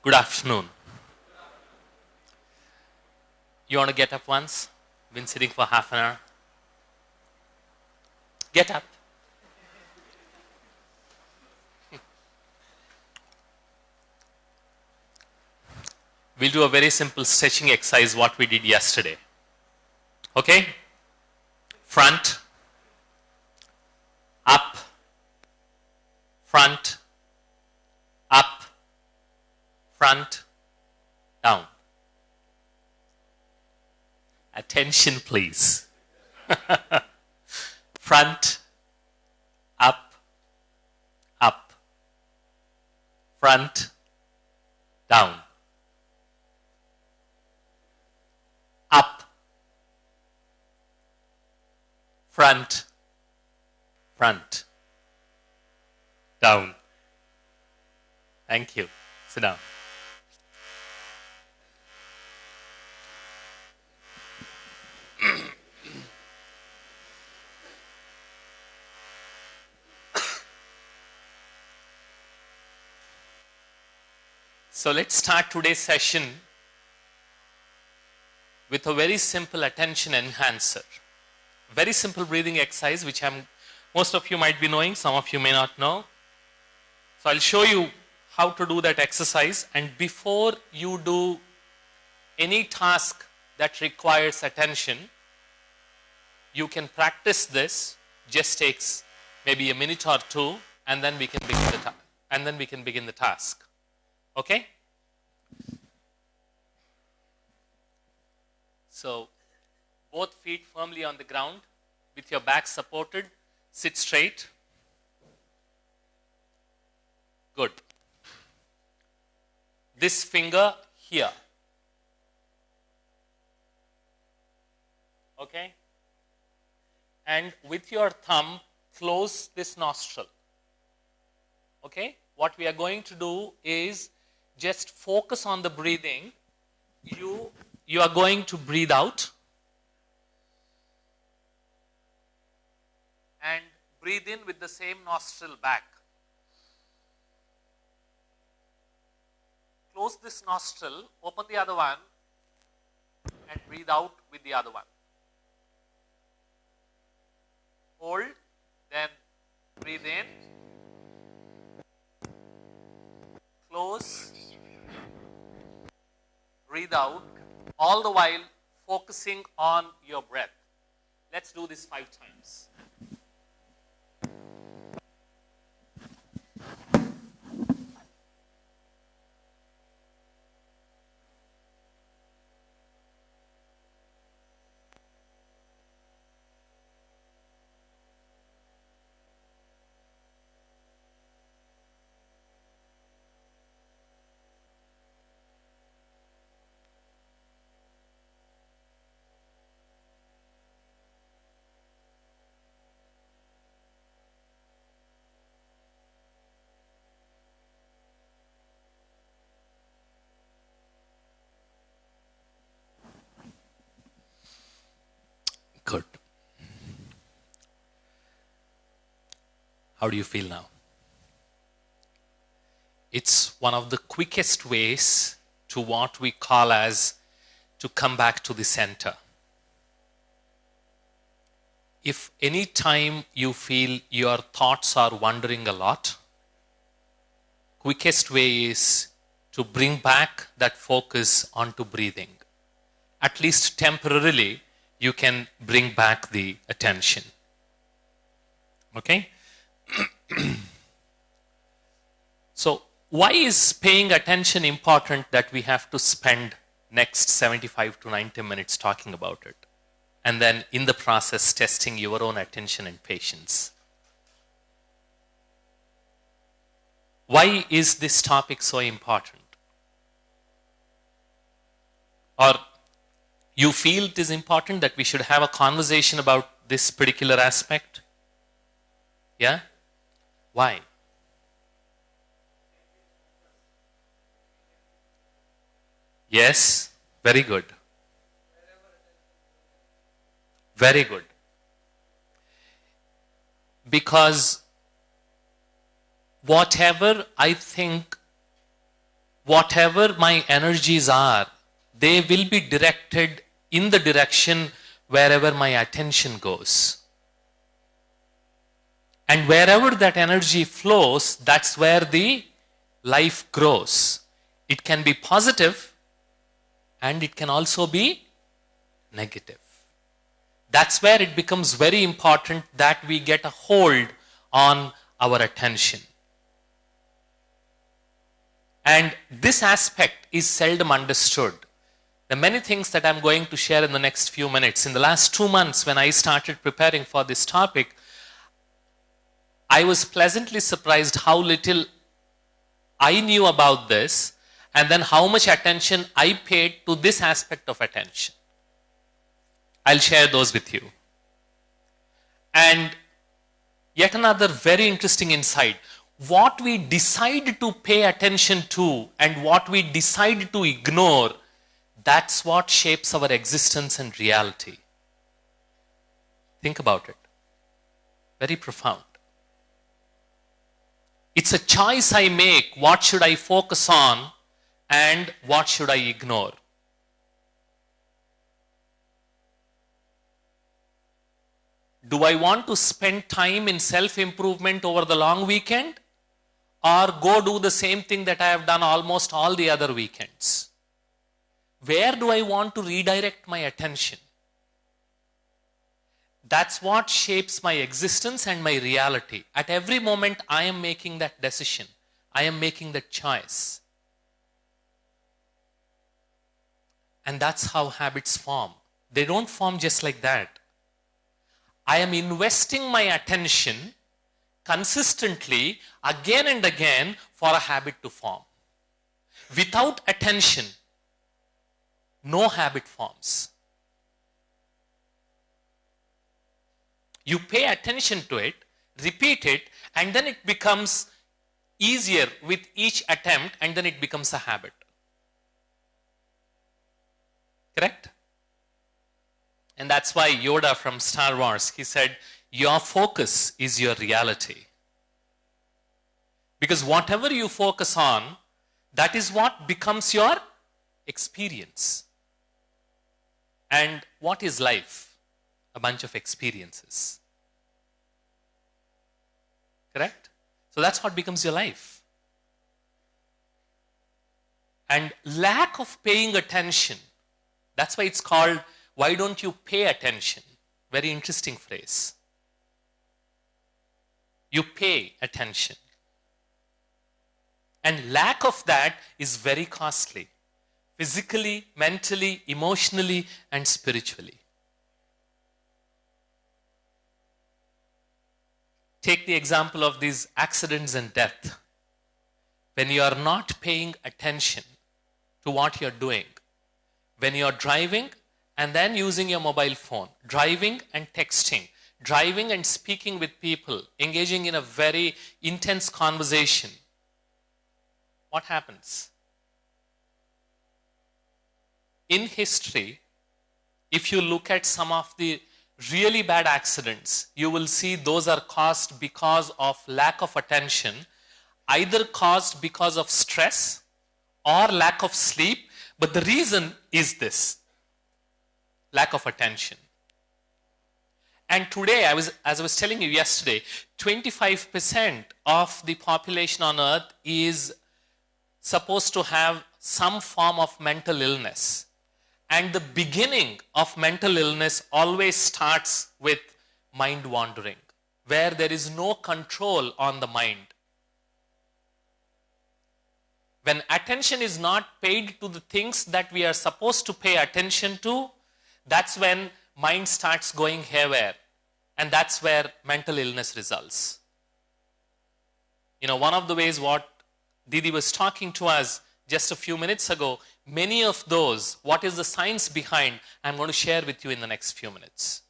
Good afternoon. You want to get up once? Been sitting for half an hour. Get up. We'll do a very simple stretching exercise, what we did yesterday. Okay? Front, up, front, up, front, down. Attention, please. Front, up, up, front, down, up, front, front, down. Thank you. Sit down. So let's start today's session with a very simple attention enhancer. Very simple breathing exercise, which most of you might be knowing, some of you may not know. So I'll show you how to do that exercise, and before you do any task that requires attention, you can practice this. Just takes maybe a minute or two, and then we can begin the task. Okay? So, both feet firmly on the ground, with your back supported, sit straight. Good. This finger here. Okay? And with your thumb, close this nostril. Okay? What we are going to do is just focus on the breathing. You are going to breathe out and breathe in with the same nostril back. Close this nostril, open the other one, and breathe out with the other one. Hold, then breathe in, close, breathe out, all the while focusing on your breath. Let's do this 5 times. Good. How do you feel now? It's one of the quickest ways to what we call as to come back to the center. If any time you feel your thoughts are wandering a lot, quickest way is to bring back that focus onto breathing. At least temporarily, you can bring back the attention. Okay? So, why is paying attention important that we have to spend next 75 to 90 minutes talking about it? And then in the process, testing your own attention and patience. Why is this topic so important? Or you feel it is important that we should have a conversation about this particular aspect? Yeah? Why? Yes? Very good. Very good. Because whatever whatever my energies are, they will be directed in the direction wherever my attention goes. And wherever that energy flows, that's where the life grows. It can be positive and it can also be negative. That's where it becomes very important that we get a hold on our attention. And this aspect is seldom understood. There are many things that I'm going to share in the next few minutes. In the last 2 months, when I started preparing for this topic, I was pleasantly surprised how little I knew about this, and then how much attention I paid to this aspect of attention. I'll share those with you. And yet another very interesting insight. What we decide to pay attention to and what we decide to ignore, that's what shapes our existence and reality. Think about it. Very profound. It's a choice I make. What should I focus on and what should I ignore? Do I want to spend time in self-improvement over the long weekend, or go do the same thing that I have done almost all the other weekends? Where do I want to redirect my attention? That's what shapes my existence and my reality. At every moment, I am making that decision. I am making that choice. And that's how habits form. They don't form just like that. I am investing my attention consistently again and again for a habit to form. Without attention, no habit forms. You pay attention to it, repeat it, and then it becomes easier with each attempt, and then it becomes a habit. Correct? And that's why Yoda from Star Wars, he said, your focus is your reality. Because whatever you focus on, that is what becomes your experience. And what is life? A bunch of experiences. Correct? So that's what becomes your life. And lack of paying attention, that's why it's called, why don't you pay attention? Very interesting phrase. You pay attention. And lack of that is very costly. Physically, mentally, emotionally, and spiritually. Take the example of these accidents and death. When you are not paying attention to what you're doing, when you're driving and then using your mobile phone, driving and texting, driving and speaking with people, engaging in a very intense conversation, what happens? In history, if you look at some of the really bad accidents, you will see those are caused because of lack of attention, either caused because of stress or lack of sleep, but the reason is this, lack of attention. And today, as I was telling you yesterday, 25% of the population on earth is supposed to have some form of mental illness. And the beginning of mental illness always starts with mind wandering, where there is no control on the mind. When attention is not paid to the things that we are supposed to pay attention to, that's when mind starts going haywire. And that's where mental illness results. You know, one of the ways what Didi was talking to us just a few minutes ago, many of those, what is the science behind, I'm going to share with you in the next few minutes.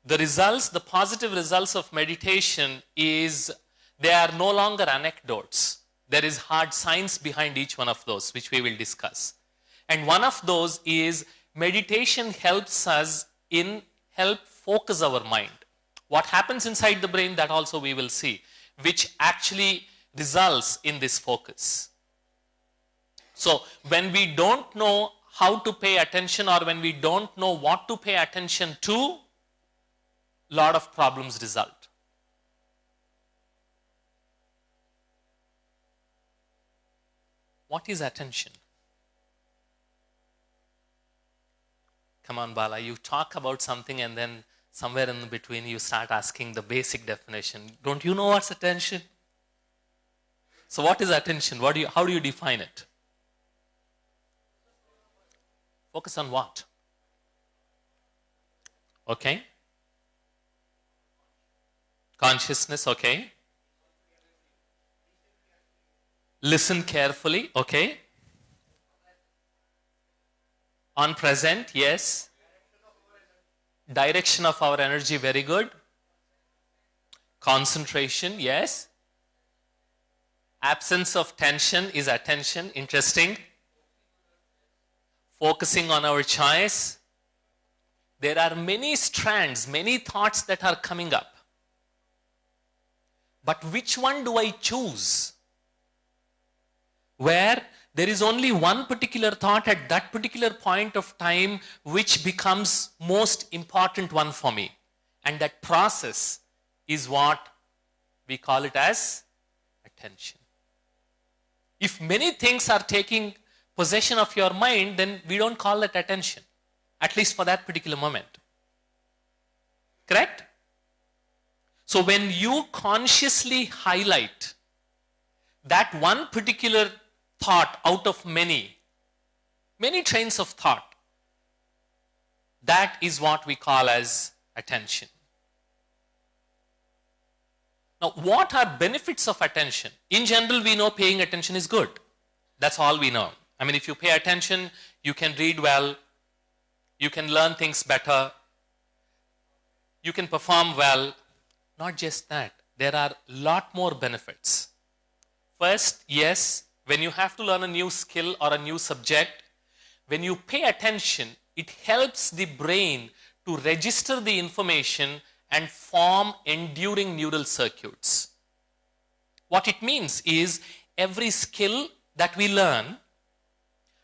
The results, the positive results of meditation is, they are no longer anecdotes. There is hard science behind each one of those, which we will discuss. And one of those is, meditation helps us in help focus our mind. What happens inside the brain, that also we will see, which actually results in this focus. So when we don't know how to pay attention or when we don't know what to pay attention to, lot of problems result. What is attention? Come on, Bala, you talk about something and then somewhere in between you start asking the basic definition. Don't you know what's attention? So what is attention? How do you define it? Focus on what? Okay. Consciousness, okay. Listen carefully, okay. On present, yes. Direction of our energy, very good. Concentration, yes. Absence of tension is attention, interesting. Focusing on our choice. There are many strands, many thoughts that are coming up. But which one do I choose? Where there is only one particular thought at that particular point of time which becomes most important one for me. And that process is what we call it as attention. If many things are taking possession of your mind, then we don't call it attention, at least for that particular moment. Correct? So when you consciously highlight that one particular thought out of many trains of thought, that is what we call as attention. Now, what are benefits of attention? In general, we know paying attention is good. That's all we know. I mean, if you pay attention, you can read well, you can learn things better, you can perform well. Not just that, there are a lot more benefits. First, yes, when you have to learn a new skill or a new subject, when you pay attention, it helps the brain to register the information and form enduring neural circuits. What it means is every skill that we learn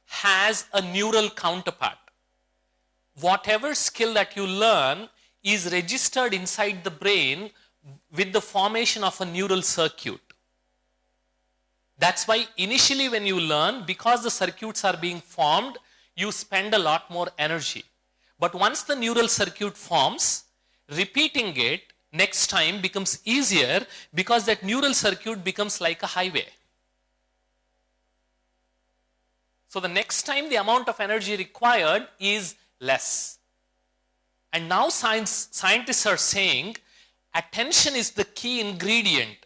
has a neural counterpart. Whatever skill that you learn is registered inside the brain with the formation of a neural circuit. That's why initially when you learn, because the circuits are being formed, you spend a lot more energy. But once the neural circuit forms, repeating it next time becomes easier because that neural circuit becomes like a highway. So the next time the amount of energy required is less. And now scientists are saying attention is the key ingredient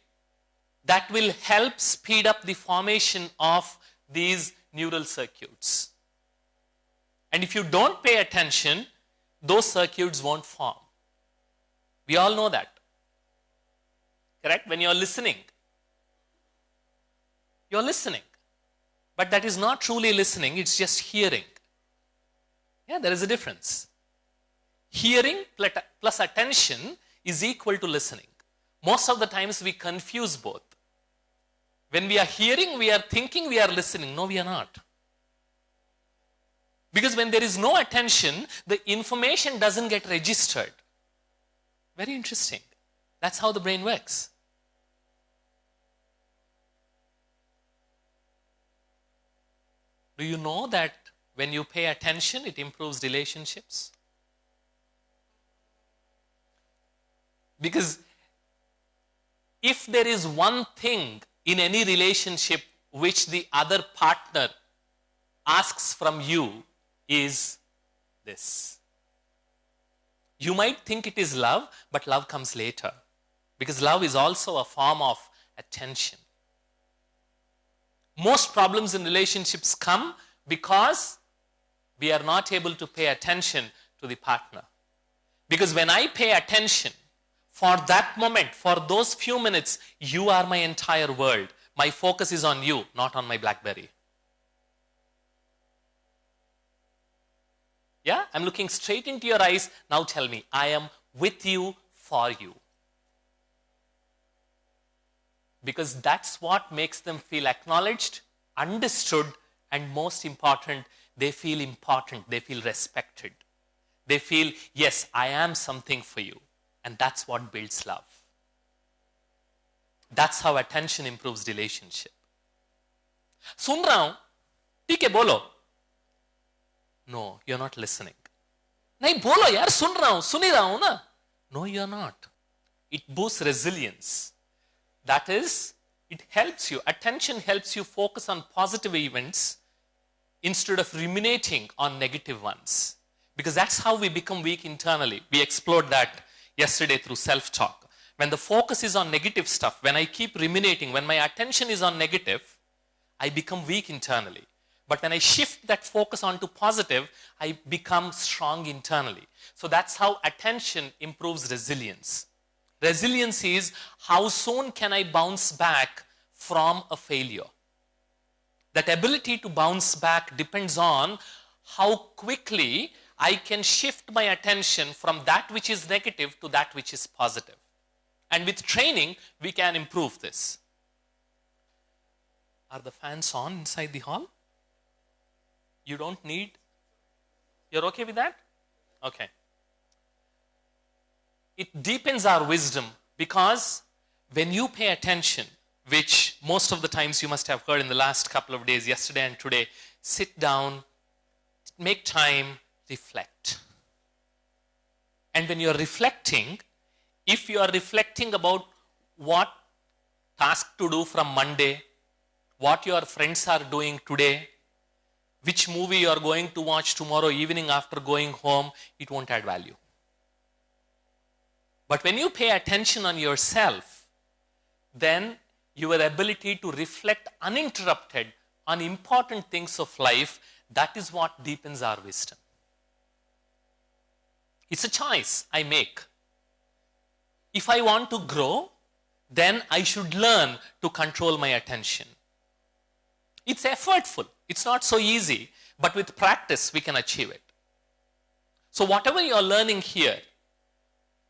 that will help speed up the formation of these neural circuits. And if you don't pay attention, those circuits won't form. We all know that. Correct? When you're listening. But that is not truly listening, it's just hearing. Yeah, there is a difference. Hearing plus attention is equal to listening. Most of the times we confuse both. When we are hearing, we are thinking we are listening. No, we are not. Because when there is no attention, the information doesn't get registered. Very interesting. That's how the brain works. Do you know that when you pay attention, it improves relationships? Because if there is one thing in any relationship which the other partner asks from you is this. You might think it is love, but love comes later. Because love is also a form of attention. Most problems in relationships come because we are not able to pay attention to the partner. Because when I pay attention, for that moment, for those few minutes, you are my entire world. My focus is on you, not on my BlackBerry. Yeah, I'm looking straight into your eyes. Now tell me, I am with you, for you. Because that's what makes them feel acknowledged, understood, And most important, they feel respected. They feel, yes, I am something for you. And that's what builds love. That's how attention improves relationship. सुन रहा हूं, ठीक है बोलो. No, you're not listening. नहीं बोलो यार, सुन रहा हूं, सुन ही रहा हूं ना. No, you're not. It boosts resilience. That is, it helps you. Attention helps you focus on positive events instead of ruminating on negative ones. Because that's how we become weak internally. We explored that yesterday through self-talk. When the focus is on negative stuff, when I keep ruminating, when my attention is on negative, I become weak internally. But when I shift that focus onto positive, I become strong internally. So that's how attention improves resilience. Resilience is how soon can I bounce back from a failure. That ability to bounce back depends on how quickly I can shift my attention from that which is negative to that which is positive. And with training, we can improve this. Are the fans on inside the hall? You don't need? You're okay with that? Okay. It deepens our wisdom because when you pay attention, which most of the times you must have heard in the last couple of days, yesterday and today, sit down, make time, reflect. And when you're reflecting, if you are reflecting about what task to do from Monday, what your friends are doing today, which movie you are going to watch tomorrow evening after going home, it won't add value. But when you pay attention on yourself, then your ability to reflect uninterrupted on important things of life, that is what deepens our wisdom. It's a choice I make. If I want to grow, then I should learn to control my attention. It's effortful. It's not so easy, but with practice, we can achieve it. So whatever you're learning here,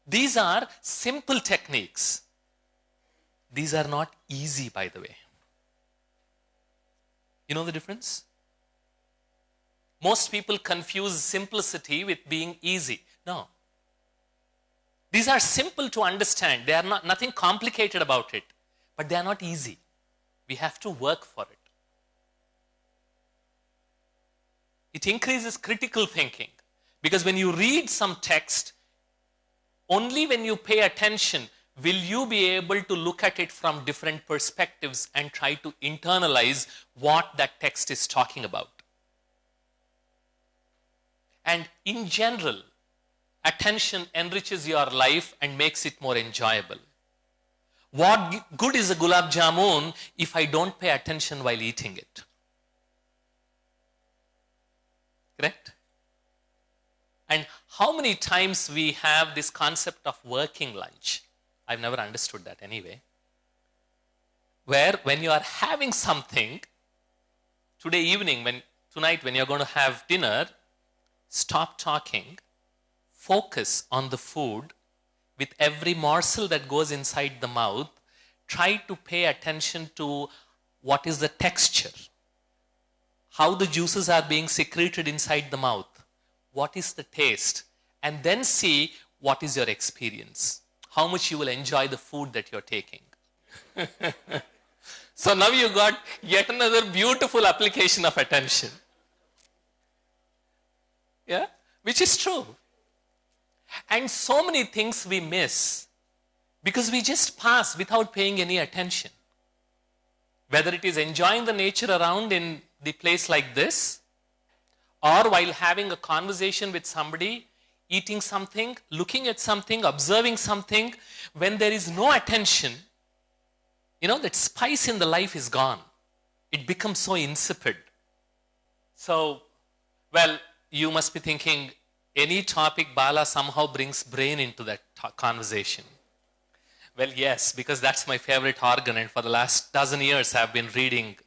these are simple techniques. These are not easy, by the way. You know the difference? Most people confuse simplicity with being easy. No. These are simple to understand. They are nothing complicated about it, but they are not easy. We have to work for it. It increases critical thinking because when you read some text, only when you pay attention will you be able to look at it from different perspectives and try to internalize what that text is talking about. And in general, attention enriches your life and makes it more enjoyable. What good is a gulab jamun if I don't pay attention while eating it? Correct? And how many times we have this concept of working lunch? I've never understood that anyway. Where when you are having something, today evening, tonight when you're going to have dinner, stop talking, focus on the food. With every morsel that goes inside the mouth, try to pay attention to what is the texture, how the juices are being secreted inside the mouth, what is the taste, and then see what is your experience, how much you will enjoy the food that you're taking. So now you got yet another beautiful application of attention. Yeah, which is true. And so many things we miss because we just pass without paying any attention. Whether it is enjoying the nature around in the place like this, or while having a conversation with somebody, eating something, looking at something, observing something, when there is no attention, that spice in the life is gone. It becomes so insipid. So, well, you must be thinking, any topic, Bala somehow brings brain into that conversation. Well, yes, because that's my favorite organ, and for the last dozen years I've been reading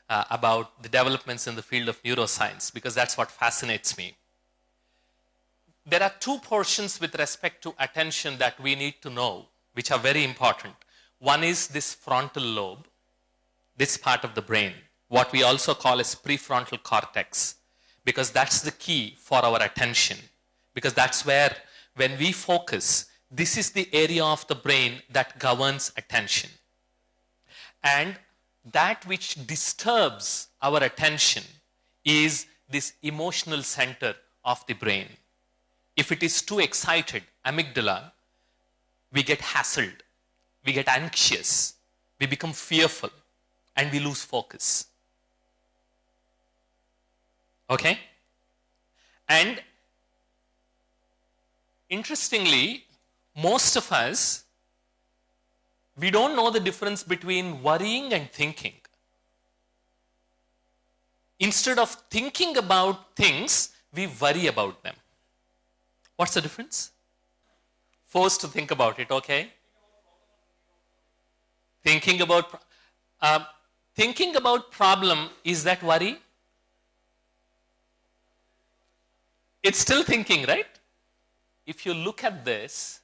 about the developments in the field of neuroscience, because that's what fascinates me. There are two portions with respect to attention that we need to know, which are very important. One is this frontal lobe, this part of the brain. what we also call as prefrontal cortex, because that's the key for our attention. Because that's where, when we focus, this is the area of the brain that governs attention. And that which disturbs our attention is this emotional center of the brain. If it is too excited, amygdala, we get hassled, we get anxious, we become fearful, and we lose focus. Okay? And interestingly, most of us, we don't know the difference between worrying and thinking. Instead of thinking about things, we worry about them. What's the difference? Forced to think about it, okay? Thinking about problem, is that worry? It's still thinking, right? If you look at this,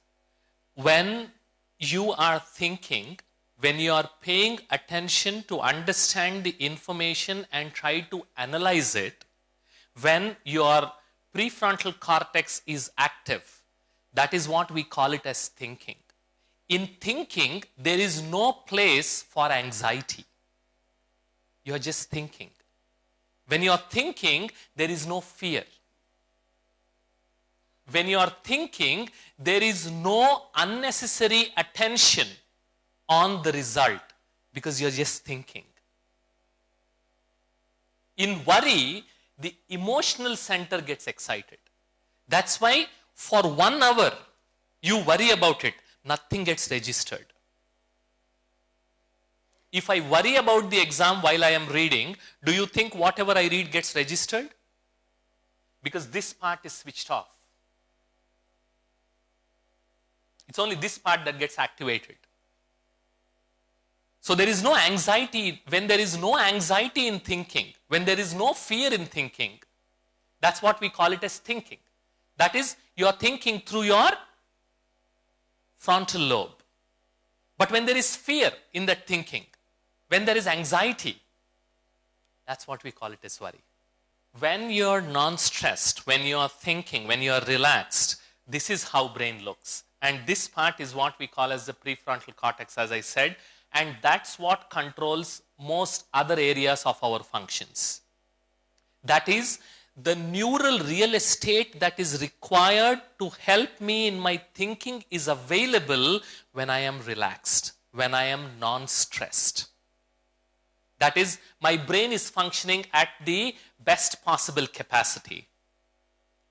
when you are thinking, when you are paying attention to understand the information and try to analyze it, when your prefrontal cortex is active, that is what we call it as thinking. In thinking, there is no place for anxiety. You are just thinking. When you are thinking, there is no fear. When you are thinking, there is no unnecessary attention on the result, because you're just thinking. In worry, the emotional center gets excited. That's why for 1 hour, you worry about it, nothing gets registered. If I worry about the exam while I am reading, do you think whatever I read gets registered? Because this part is switched off. It's only this part that gets activated. So there is no anxiety. When there is no anxiety in thinking, when there is no fear in thinking, that's what we call it as thinking. That is, you are thinking through your frontal lobe. But when there is fear in that thinking, when there is anxiety, that's what we call it as worry. When you're non-stressed, when you are thinking, when you are relaxed, this is how brain looks. And this part is what we call as the prefrontal cortex, as I said, and that's what controls most other areas of our functions. That is, the neural real estate that is required to help me in my thinking is available when I am relaxed, when I am non-stressed. That is, my brain is functioning at the best possible capacity.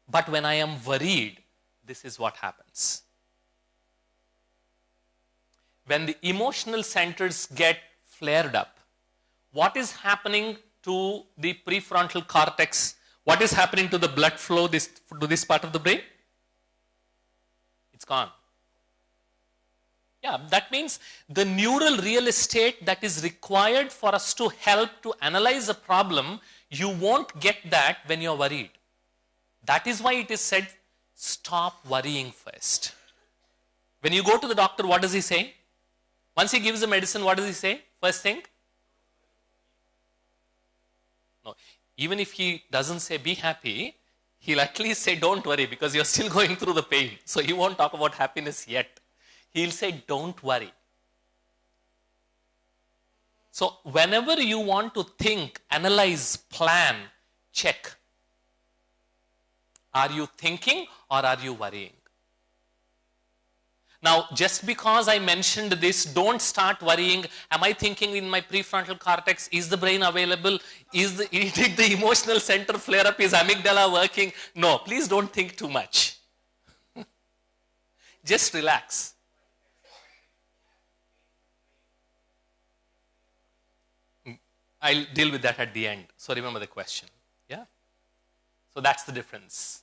But when I am worried, this is what happens. When the emotional centers get flared up, what is happening to the prefrontal cortex? What is happening to the blood flow to this part of the brain? It's gone. Yeah, that means the neural real estate that is required for us to help to analyze a problem, you won't get that when you're worried. That is why it is said, stop worrying first. When you go to the doctor, what does he say? Once he gives the medicine, what does he say? First thing? No. Even if he doesn't say be happy, he'll at least say don't worry, because you're still going through the pain. So he won't talk about happiness yet. He'll say don't worry. So whenever you want to think, analyze, plan, check. Are you thinking or are you worrying? Now, just because I mentioned this, don't start worrying. Am I thinking in my prefrontal cortex? Is the brain available? Did the emotional center flare up? Is amygdala working? No, please don't think too much. Just relax. I'll deal with that at the end. So remember the question. Yeah? So that's the difference.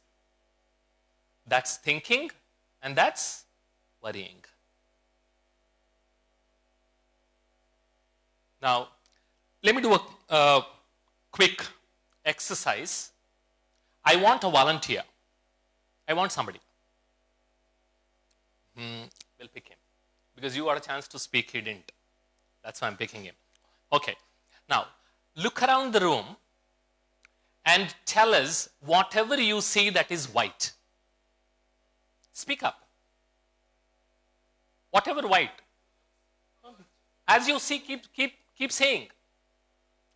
That's thinking and that's worrying. Now, let me do a quick exercise. I want a volunteer. I want somebody. We'll pick him. Because you got a chance to speak, he didn't. That's why I'm picking him. Okay. Now, Look around the room and tell us whatever you see that is white. Speak up. Whatever white. As you see, keep saying.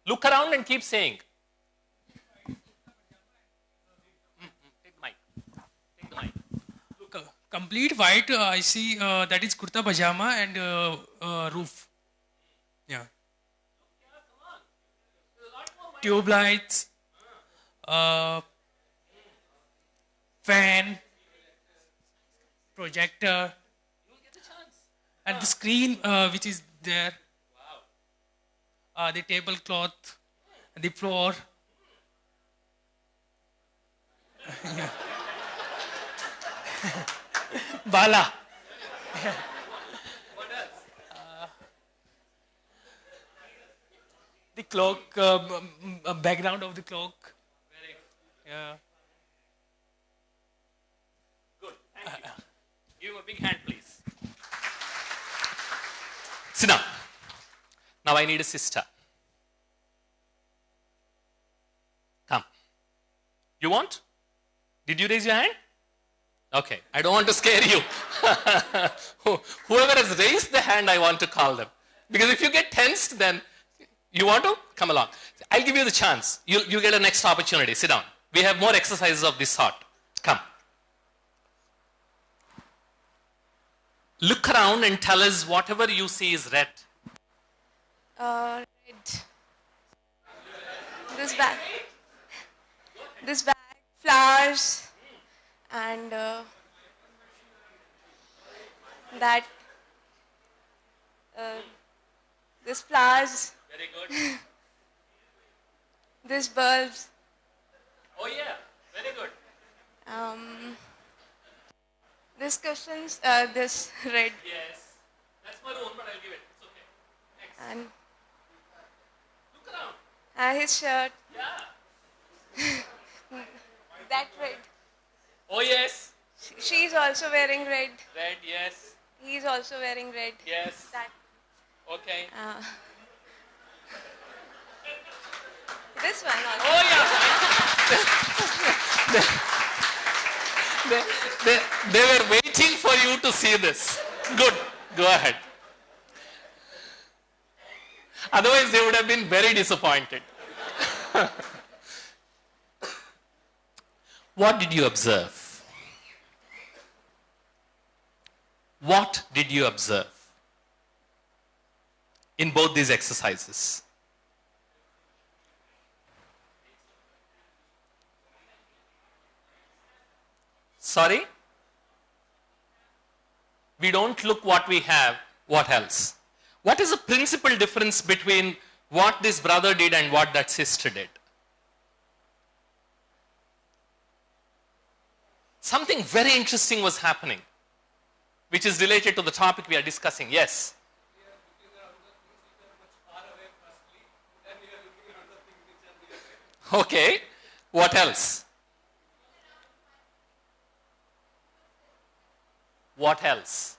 Look around and keep saying. Take the mic. Take the mic. Complete white, I see that is kurta pajama and roof. Yeah. Tube lights, fan, projector, and the screen which is there. The tablecloth, the floor. Bala. The cloak, background of the cloak. Yeah. Good. Thank you. Give him a big hand, please. Sit down. Now I need a sister. Come. You want? Did you raise your hand? Okay. I don't want to scare you. Whoever has raised the hand, I want to call them. Because if you get tensed, then you want to? Come along. I'll give you the chance. You get a next opportunity. Sit down. We have more exercises of this sort. Come. Look around and tell us whatever you see is red. Red. This bag. This bag. Flowers. And that. This flowers. Very good. This bulbs. Oh yeah, very good. This cushions. This red. Yes. That's maroon, but I'll give it. It's okay. Next. And Look around. his shirt. Yeah. That red. Oh yes. She's also wearing red. Red, yes. He's also wearing red. Yes. That. Okay. This one also. Oh yeah. they were waiting for you to see this. Good. Go ahead. Otherwise, they would have been very disappointed. What did you observe? What did you observe in both these exercises? Sorry? We don't look what we have. What else? What is the principal difference between what this brother did and what that sister did? Something very interesting was happening, which is related to the topic we are discussing. Yes? Okay. What else? What else?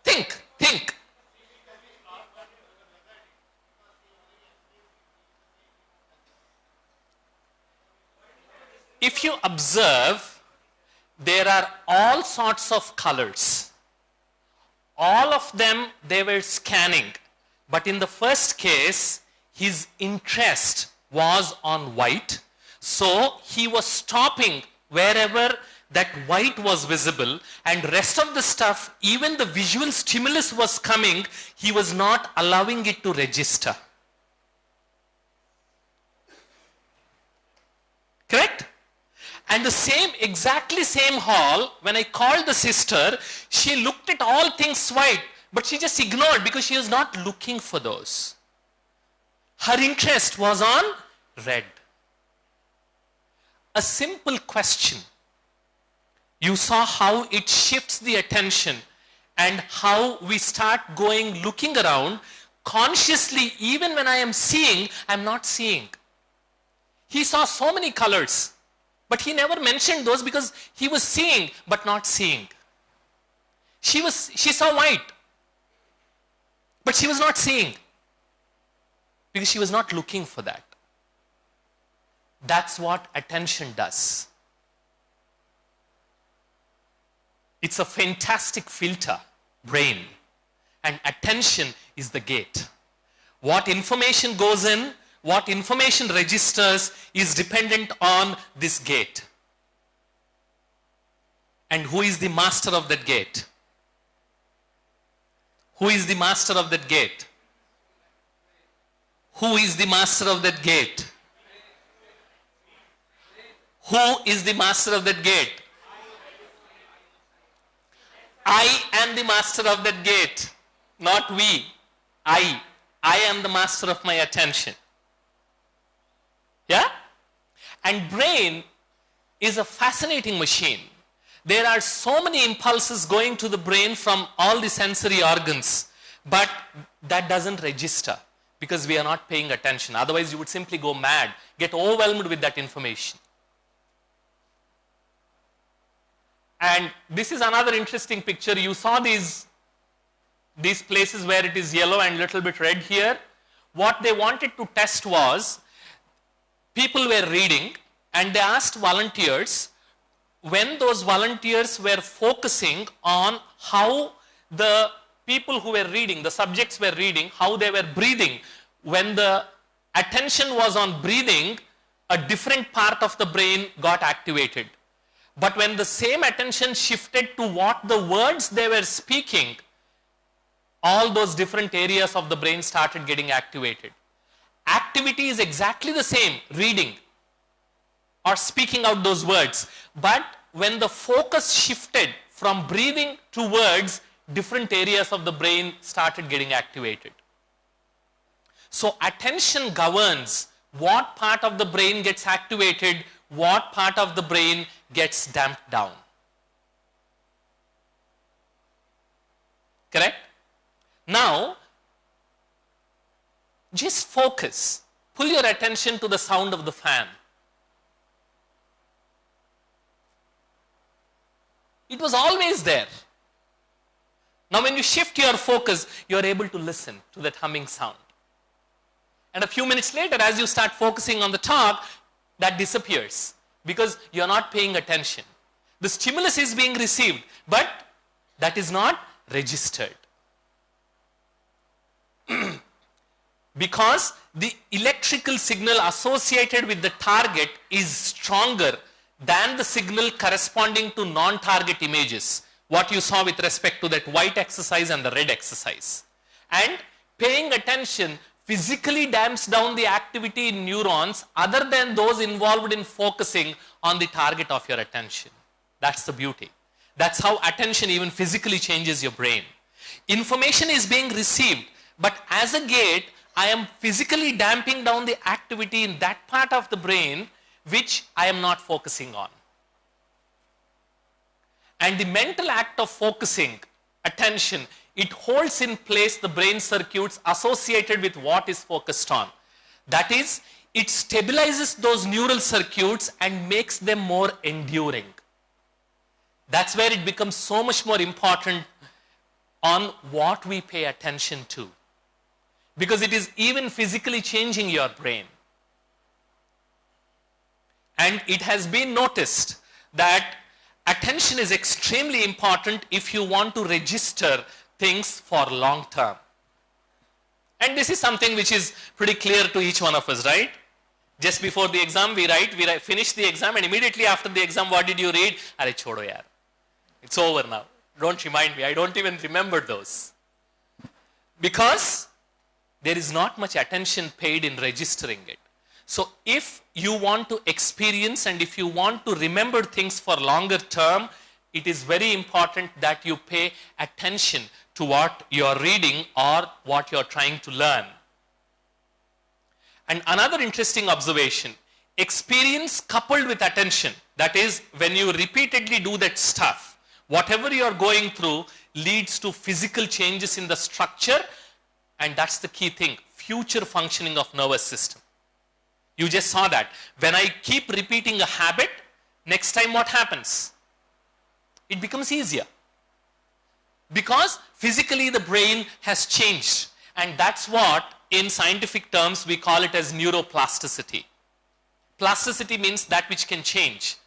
Think. If you observe, there are all sorts of colors. All of them they were scanning. But in the first case, his interest was on white. So he was stopping wherever that white was visible, and rest of the stuff, even the visual stimulus was coming, he was not allowing it to register. Correct? And the same, exactly same hall, when I called the sister, she looked at all things white, but she just ignored because she was not looking for those. Her interest was on red. A simple question. You saw how it shifts the attention and how we start going looking around consciously. Even when I am seeing, I am not seeing. He saw so many colors, but he never mentioned those because he was seeing but not seeing. She saw white, but she was not seeing. because she was not looking for that. That's what attention does. It's a fantastic filter, brain, and attention is the gate. What information goes in, what information registers is dependent on this gate. And who is the master of that gate? Who is the master of that gate? Who is the master of that gate? Who is the master of that gate? I am the master of that gate, not we. I am the master of my attention. Yeah? And brain is a fascinating machine. There are so many impulses going to the brain from all the sensory organs, but that doesn't register because we are not paying attention. Otherwise, you would simply go mad, get overwhelmed with that information. And this is another interesting picture. You saw these places where it is yellow and little bit red here. What they wanted to test was, people were reading and they asked volunteers, when those volunteers were focusing on how the people who were reading, the subjects were reading, how they were breathing. When the attention was on breathing, a different part of the brain got activated. But when the same attention shifted to what the words they were speaking, all those different areas of the brain started getting activated. Activity is exactly the same, reading or speaking out those words. But when the focus shifted from breathing to words, different areas of the brain started getting activated. So attention governs what part of the brain gets activated, what part of the brain gets damped down. Correct? Now, just focus. Pull your attention to the sound of the fan. It was always there. Now when you shift your focus, you are able to listen to that humming sound. And a few minutes later, as you start focusing on the talk, that disappears because you are not paying attention. The stimulus is being received, but that is not registered. Because the electrical signal associated with the target is stronger than the signal corresponding to non-target images, what you saw with respect to that white exercise and the red exercise. And paying attention physically damps down the activity in neurons other than those involved in focusing on the target of your attention. That's the beauty. That's how attention even physically changes your brain. Information is being received, but as a gate, I am physically damping down the activity in that part of the brain which I am not focusing on. And the mental act of focusing attention, it holds in place the brain circuits associated with what is focused on. That is, it stabilizes those neural circuits and makes them more enduring. That's where it becomes so much more important on what we pay attention to. Because it is even physically changing your brain. And it has been noticed that attention is extremely important if you want to register things for long term. And this is something which is pretty clear to each one of us, right? Just before the exam, we finish the exam, and immediately after the exam, what did you read? Arey chodo yaar. It's over now. Don't remind me. I don't even remember those. Because there is not much attention paid in registering it. So if you want to experience and if you want to remember things for longer term, it is very important that you pay attention to what you are reading or what you are trying to learn. And another interesting observation, experience coupled with attention, that is, when you repeatedly do that stuff, whatever you are going through leads to physical changes in the structure, and that's the key thing, future functioning of nervous system. You just saw that. When I keep repeating a habit, next time what happens? It becomes easier. Because physically the brain has changed. And that's what in scientific terms, we call it as neuroplasticity. Plasticity means that which can change.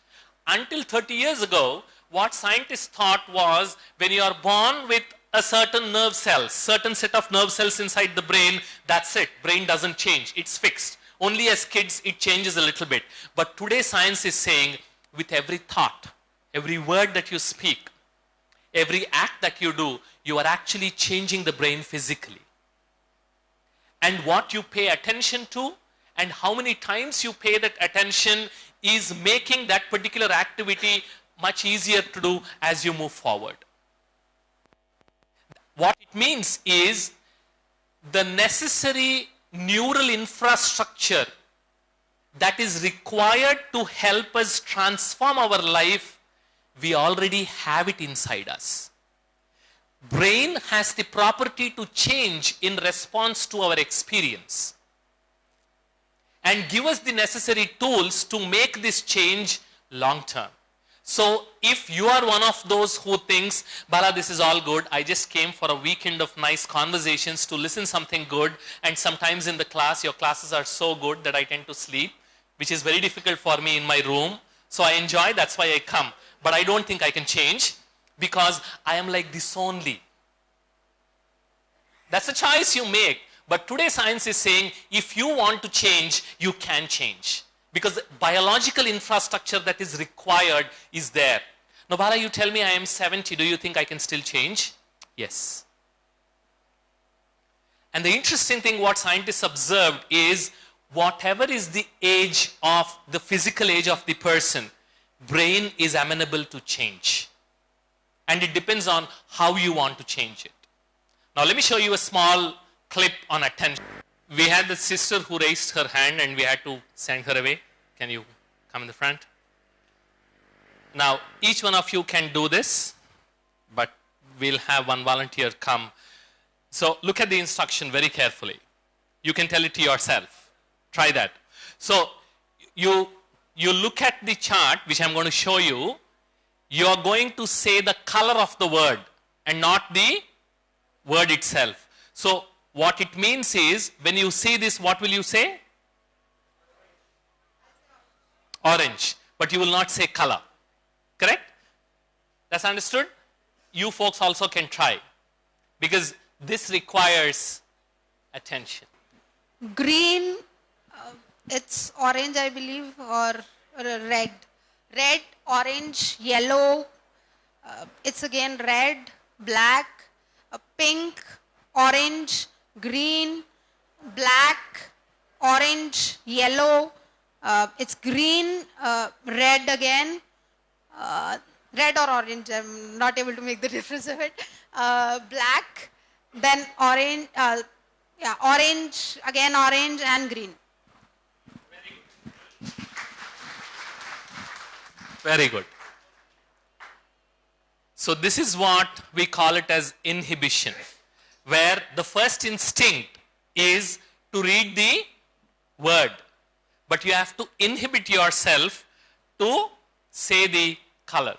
Until 30 years ago, what scientists thought was when you are born with a certain nerve cells, certain set of nerve cells inside the brain, that's it. Brain doesn't change. It's fixed. Only as kids it changes a little bit. But today science is saying with every thought, every word that you speak, every act that you do, you are actually changing the brain physically. And what you pay attention to and how many times you pay that attention is making that particular activity much easier to do as you move forward. What it means is the necessary neural infrastructure that is required to help us transform our life, we already have it inside us. Brain has the property to change in response to our experience and give us the necessary tools to make this change long term. So if you are one of those who thinks, Bala, this is all good, I just came for a weekend of nice conversations to listen something good, and sometimes in the class, your classes are so good that I tend to sleep, which is very difficult for me in my room. So I enjoy, that's why I come. But I don't think I can change because I am like this only. That's a choice you make. But today science is saying if you want to change, you can change. Because the biological infrastructure that is required is there. Now, Bala, you tell me I am 70. Do you think I can still change? Yes. And the interesting thing what scientists observed is whatever is the age of the physical age of the person, brain is amenable to change. And it depends on how you want to change it. Now, let me show you a small clip on attention. We had the sister who raised her hand and we had to send her away. Can you come in the front? Now, each one of you can do this, but we'll have one volunteer come. So, look at the instruction very carefully. You can tell it to yourself. Try that. So, you look at the chart, which I'm going to show you. You are going to say the color of the word and not the word itself. So, what it means is, when you see this, what will you say? Orange. But you will not say color. Correct? That's understood? You folks also can try. Because this requires attention. Green, it's orange, I believe, or red. Red, orange, yellow, it's again red, black, pink, orange, green, black, orange, yellow, it's green, red again, red or orange, I'm not able to make the difference of it, black, then orange, orange, again orange and green. Very good. So this is what we call it as inhibition, where the first instinct is to read the word, but you have to inhibit yourself to say the color.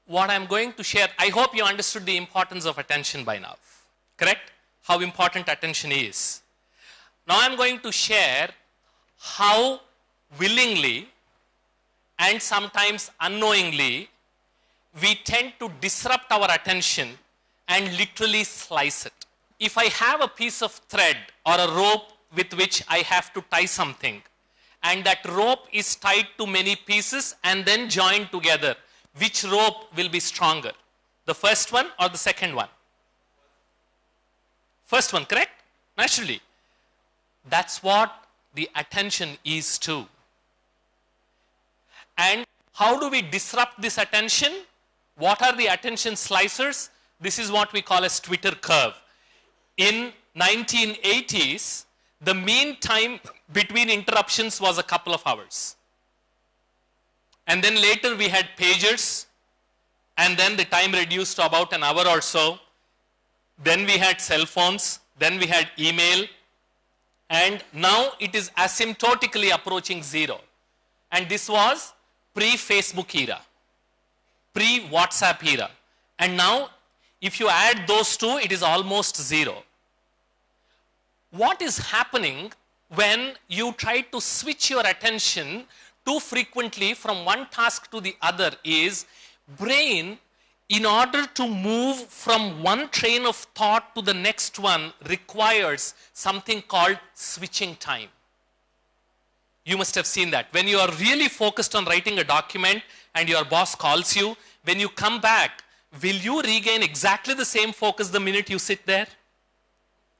What I'm going to share, I hope you understood the importance of attention by now. Correct? How important attention is. Now I'm going to share how willingly and sometimes unknowingly we tend to disrupt our attention and literally slice it. If I have a piece of thread or a rope with which I have to tie something, and that rope is tied to many pieces and then joined together, which rope will be stronger? The first one or the second one? First one, correct? Naturally. That's what the attention is too. And how do we disrupt this attention? What are the attention slicers? This is what we call as Twitter curve. In 1980s, the mean time between interruptions was a couple of hours. And then later we had pagers, and then the time reduced to about an hour or so. Then we had cell phones, then we had email, and now it is asymptotically approaching zero. And this was pre-Facebook era, pre-WhatsApp era. And now, if you add those two, it is almost zero. what is happening when you try to switch your attention too frequently from one task to the other is brain, in order to move from one train of thought to the next one, requires something called switching time. You must have seen that. When you are really focused on writing a document and your boss calls you, when you come back, will you regain exactly the same focus the minute you sit there?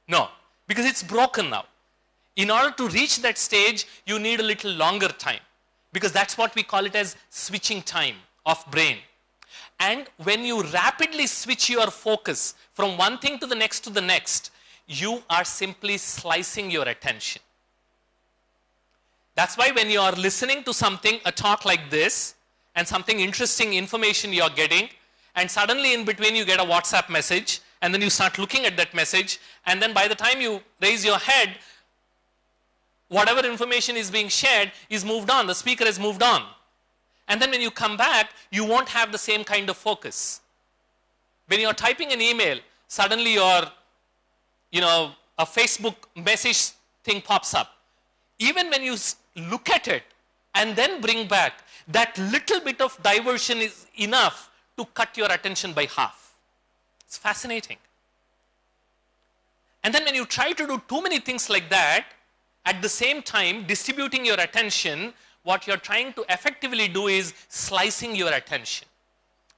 No, because it's broken now. In order to reach that stage, you need a little longer time, because that's what we call it as switching time of brain. And when you rapidly switch your focus from one thing to the next, you are simply slicing your attention. That's why when you are listening to something, a talk like this, and something interesting information you are getting, and suddenly in between you get a WhatsApp message, and then you start looking at that message, and then by the time you raise your head, whatever information is being shared is moved on, the speaker has moved on. And then when you come back, you won't have the same kind of focus. When you're typing an email, suddenly a Facebook message thing pops up. Even when you look at it and then bring back, that little bit of diversion is enough to cut your attention by half. It's fascinating. And then when you try to do too many things like that, at the same time distributing your attention, what you're trying to effectively do is slicing your attention,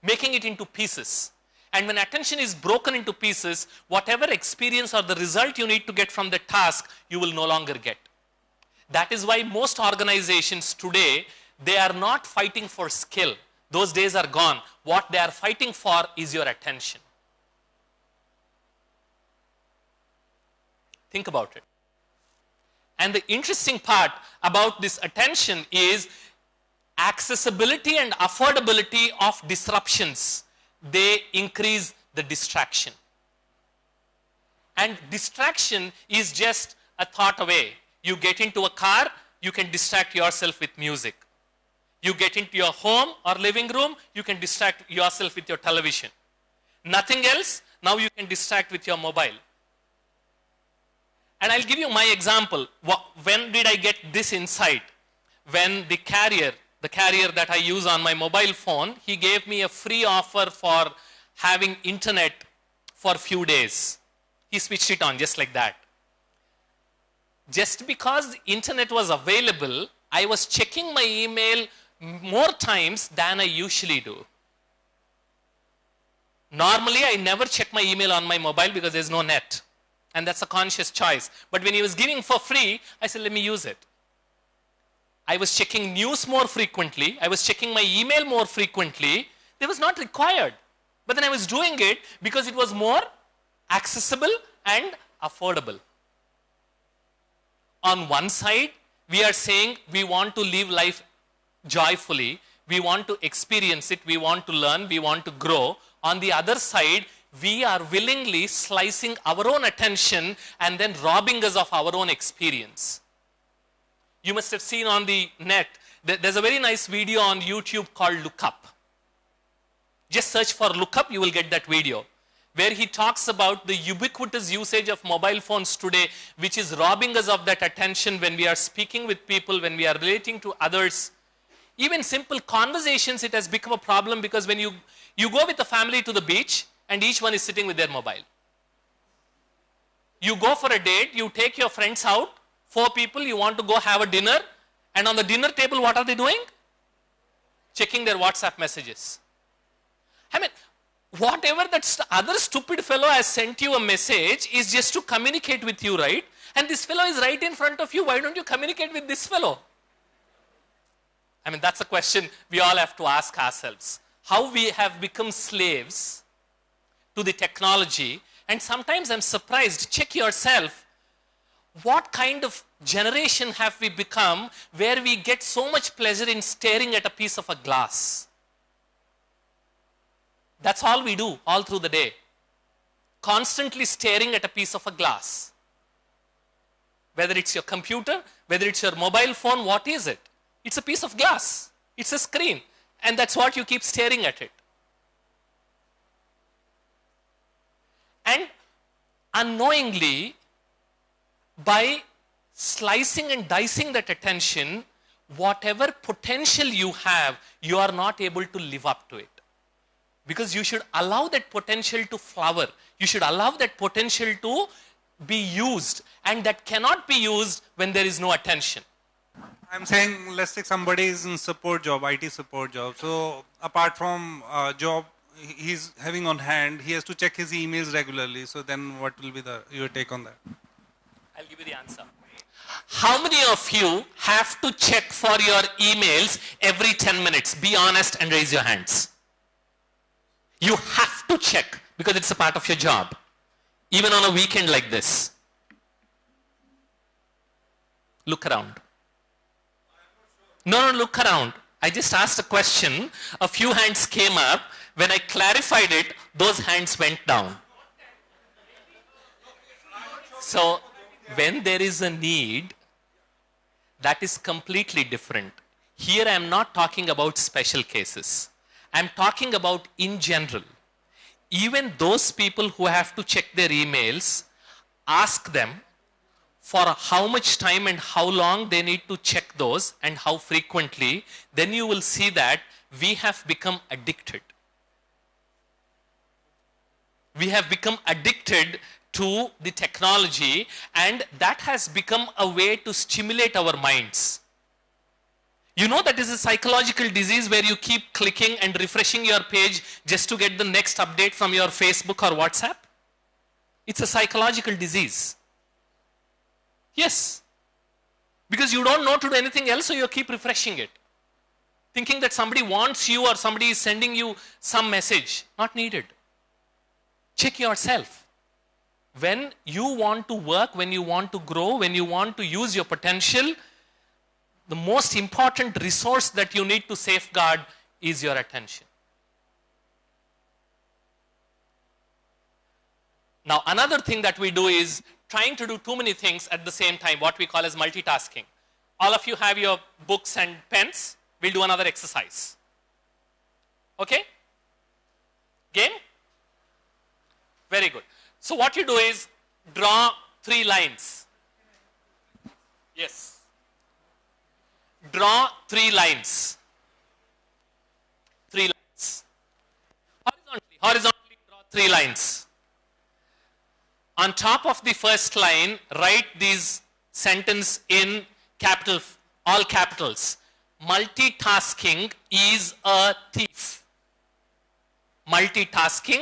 making it into pieces. And when attention is broken into pieces, whatever experience or the result you need to get from the task, you will no longer get. That is why most organizations today, they are not fighting for skill. Those days are gone. What they are fighting for is your attention. Think about it. And the interesting part about this attention is accessibility and affordability of disruptions. They increase the distraction. And distraction is just a thought away. You get into a car, you can distract yourself with music. You get into your home or living room, you can distract yourself with your television. Nothing else, now you can distract with your mobile. And I'll give you my example. When did I get this insight? When the carrier that I use on my mobile phone, he gave me a free offer for having internet for a few days. He switched it on just like that. Just because the internet was available, I was checking my email more times than I usually do. Normally, I never check my email on my mobile because there's no net. And that's a conscious choice. But when he was giving for free, I said, let me use it. I was checking news more frequently. I was checking my email more frequently. It was not required. But then I was doing it because it was more accessible and affordable. On one side, we are saying we want to live life joyfully. We want to experience it. We want to learn. We want to grow. On the other side, we are willingly slicing our own attention and then robbing us of our own experience. You must have seen on the net, there's a very nice video on YouTube called Look Up. Just search for Look Up, you will get that video, where he talks about the ubiquitous usage of mobile phones today, which is robbing us of that attention when we are speaking with people, when we are relating to others. Even simple conversations, it has become a problem, because when you go with the family to the beach, and each one is sitting with their mobile. You go for a date, you take your friends out, 4 people, you want to go have a dinner, and on the dinner table, what are they doing? Checking their WhatsApp messages. I mean, whatever that other stupid fellow has sent you a message is just to communicate with you, right? And this fellow is right in front of you. Why don't you communicate with this fellow? I mean, that's a question we all have to ask ourselves. How we have become slaves to the technology. And sometimes I'm surprised. Check yourself. What kind of generation have we become where we get so much pleasure in staring at a piece of a glass? That's all we do all through the day. Constantly staring at a piece of a glass. Whether it's your computer, whether it's your mobile phone, what is it? It's a piece of glass. It's a screen. And that's what you keep staring at it. And unknowingly, by slicing and dicing that attention, whatever potential you have, you are not able to live up to it. Because you should allow that potential to flower. You should allow that potential to be used. And that cannot be used when there is no attention. I'm saying, let's take somebody is in support job, IT support job. So apart from job he's having on hand, he has to check his emails regularly. So then what will be your take on that? I'll give you the answer. How many of you have to check for your emails every 10 minutes? Be honest and raise your hands. You have to check because it's a part of your job. Even on a weekend like this. Look around. No, look around. I just asked a question. A few hands came up. When I clarified it, those hands went down. So, when there is a need, that is completely different. Here I am not talking about special cases. I am talking about in general. Even those people who have to check their emails, ask them for how much time and how long they need to check those and how frequently. Then you will see that we have become addicted. We have become addicted to the technology, and that has become a way to stimulate our minds. You know that is a psychological disease where you keep clicking and refreshing your page just to get the next update from your Facebook or WhatsApp? It's a psychological disease. Yes. Because you don't know to do anything else, so you keep refreshing it. Thinking that somebody wants you or somebody is sending you some message. Not needed. Check yourself. When you want to work, when you want to grow, when you want to use your potential, the most important resource that you need to safeguard is your attention. Now, another thing that we do is trying to do too many things at the same time, what we call as multitasking. All of you have your books and pens. We'll do another exercise. Okay? Game? Very good. So what you do is draw 3 lines. Yes. Draw 3 lines. 3 lines. Horizontally draw 3 lines. On top of the first line, write this sentence in all capitals. Multitasking is a thief. Multitasking.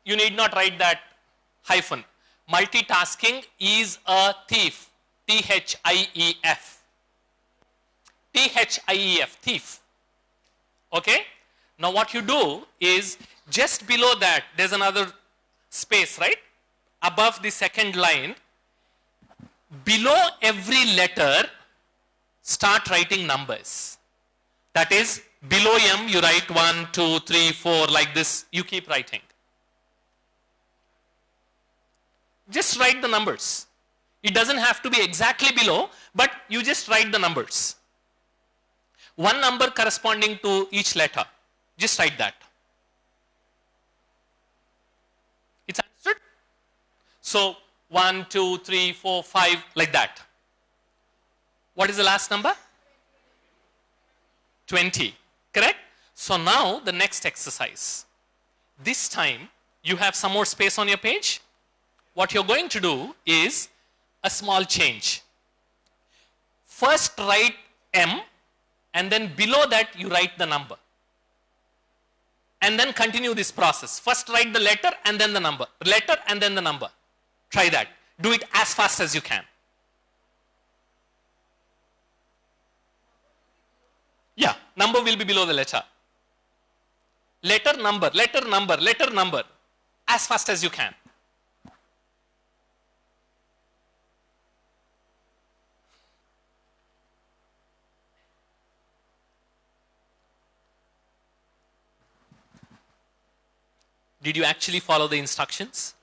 You need not write that hyphen. Multitasking is a thief. T-H-I-E-F. T-H-I-E-F, thief. Okay? Now what you do is, just below that, there's another space, right? Above the second line, below every letter, start writing numbers. That is, below M, you write 1, 2, 3, 4, like this, you keep writing. Just write the numbers. It doesn't have to be exactly below, but you just write the numbers. One number corresponding to each letter. Just write that. It's understood? So, 1, 2, 3, 4, 5, like that. What is the last number? 20. Correct? So now the next exercise. This time you have some more space on your page. What you're going to do is a small change. First write M, and then below that you write the number. And then continue this process. First write the letter and then the number. Letter and then the number. Try that. Do it as fast as you can. Yeah, number will be below the letter. Letter, number, letter, number, letter, number. As fast as you can. Did you actually follow the instructions?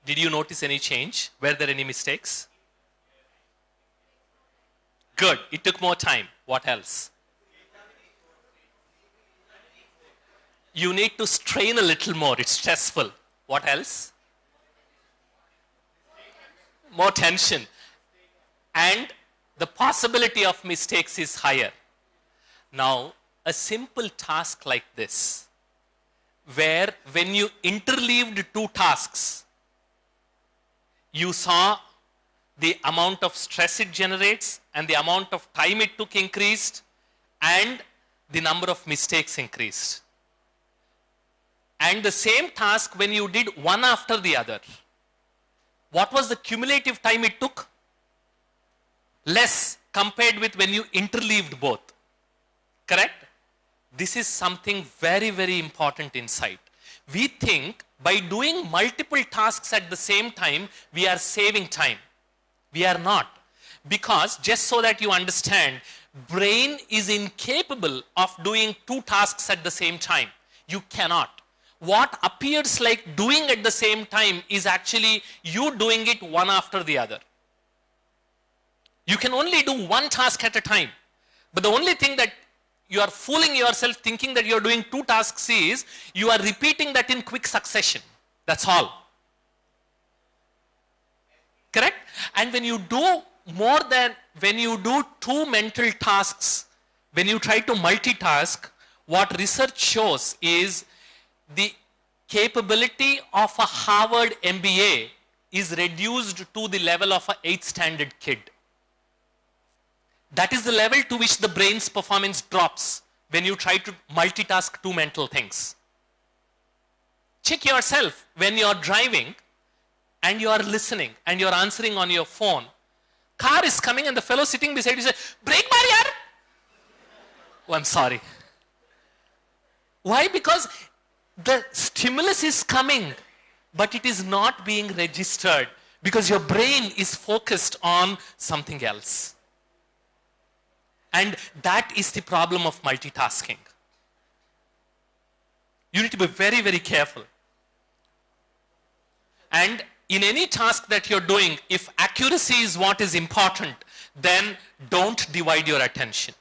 Did you notice any change? Were there any mistakes? Good. It took more time. What else? You need to strain a little more. It's stressful. What else? more tension, and the possibility of mistakes is higher. Now, a simple task like this, where when you interleaved two tasks, you saw the amount of stress it generates and the amount of time it took increased and the number of mistakes increased. And the same task when you did one after the other, what was the cumulative time it took? Less compared with when you interleaved both. Correct? This is something very, very important insight. We think by doing multiple tasks at the same time, we are saving time. We are not. Because, just so that you understand, brain is incapable of doing two tasks at the same time. You cannot. What appears like doing at the same time is actually you doing it one after the other. You can only do one task at a time. But the only thing that you are fooling yourself thinking that you are doing two tasks is you are repeating that in quick succession. That's all. Correct? And when you do two mental tasks, when you try to multitask, what research shows is the capability of a Harvard MBA is reduced to the level of an 8th standard kid. That is the level to which the brain's performance drops when you try to multitask two mental things. Check yourself when you are driving and you are listening and you are answering on your phone. Car is coming and the fellow sitting beside you says, "Brake bar yaar." Oh, I'm sorry. Why? Because the stimulus is coming, but it is not being registered because your brain is focused on something else. And that is the problem of multitasking. You need to be very, very careful. And in any task that you're doing, if accuracy is what is important, then don't divide your attention.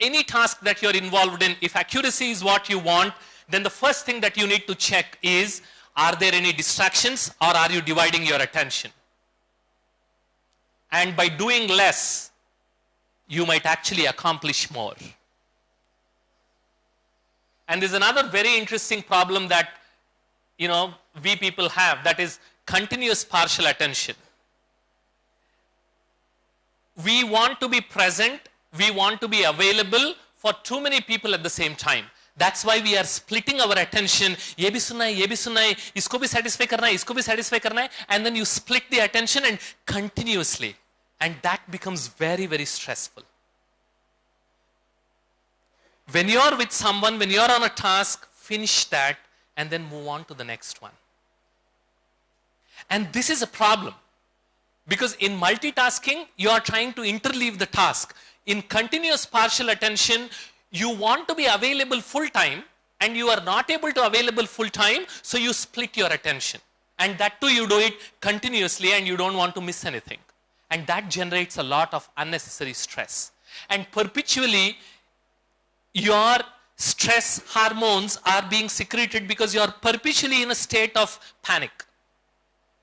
Any task that you're involved in, if accuracy is what you want, then the first thing that you need to check is, are there any distractions or are you dividing your attention? And by doing less, you might actually accomplish more. And there's another very interesting problem that, we people have, that is continuous partial attention. We want to be present, we want to be available for too many people at the same time. That's why we are splitting our attention. ये भी सुनना है, इसको भी satisfy करना है, इसको भी satisfy करना है, and then you split the attention and continuously. And that becomes very, very stressful. When you're with someone, when you're on a task, finish that and then move on to the next one. And this is a problem because in multitasking, you are trying to interleave the task. In continuous partial attention, you want to be available full time and you are not able to available full time, so you split your attention. And that too, you do it continuously and you don't want to miss anything. And that generates a lot of unnecessary stress. And perpetually, your stress hormones are being secreted because you are perpetually in a state of panic.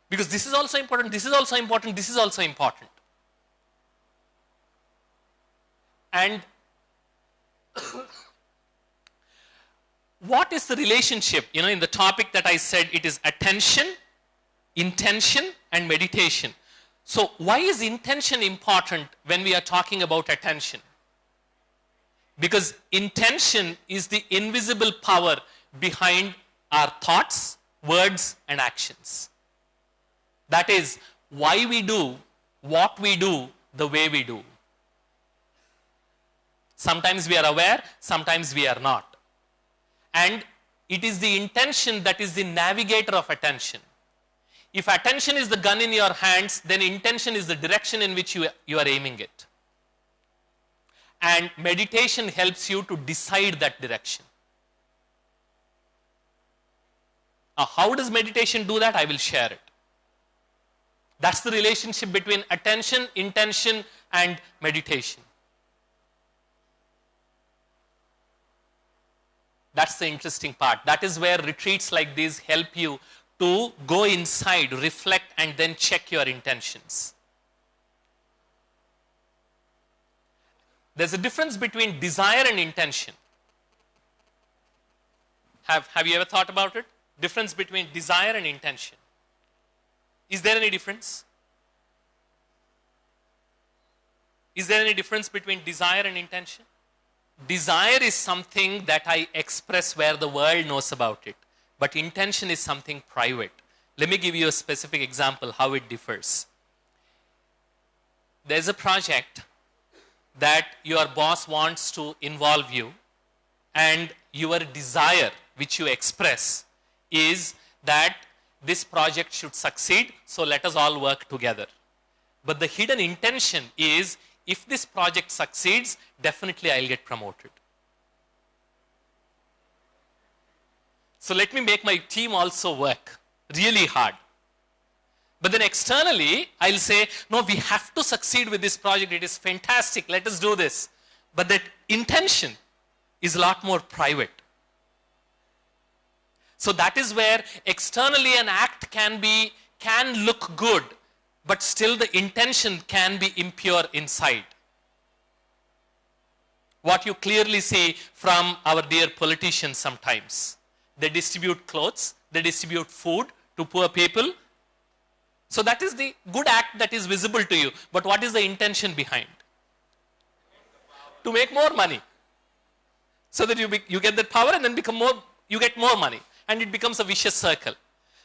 Because this is also important, this is also important, this is also important. And what is the relationship? In the topic that I said, it is attention, intention, and meditation. So why is intention important when we are talking about attention? Because intention is the invisible power behind our thoughts, words, and actions. That is why we do what we do the way we do. Sometimes we are aware, sometimes we are not. And it is the intention that is the navigator of attention. If attention is the gun in your hands, then intention is the direction in which you are aiming it. And meditation helps you to decide that direction. How does meditation do that? I will share it. That's the relationship between attention, intention, and meditation. That's the interesting part. That is where retreats like these help you to go inside, reflect, and then check your intentions. There's a difference between desire and intention. Have you ever thought about it? Difference between desire and intention. Is there any difference? Is there any difference between desire and intention? Desire is something that I express where the world knows about it. But intention is something private. Let me give you a specific example how it differs. There's a project that your boss wants to involve you, and your desire, which you express, is that this project should succeed, so let us all work together. But the hidden intention is, if this project succeeds, definitely I'll get promoted. So let me make my team also work really hard. But then externally, I'll say, no, we have to succeed with this project. It is fantastic. Let us do this. But that intention is a lot more private. So that is where externally an act can look good, but still the intention can be impure inside. What you clearly see from our dear politicians sometimes. They distribute clothes, they distribute food to poor people. So that is the good act that is visible to you. But what is the intention behind? To make more money. So that you get that power and then you get more money. And it becomes a vicious circle.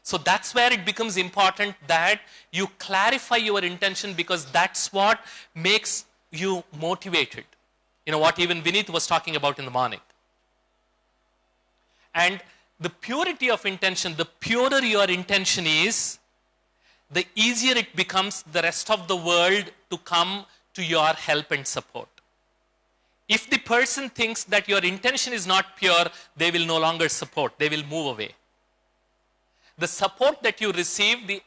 So that's where it becomes important that you clarify your intention, because that's what makes you motivated. You know what even Vineet was talking about in the morning. And the purity of intention, the purer your intention is, the easier it becomes the rest of the world to come to your help and support. If the person thinks that your intention is not pure, they will no longer support, they will move away. The support that you receive, the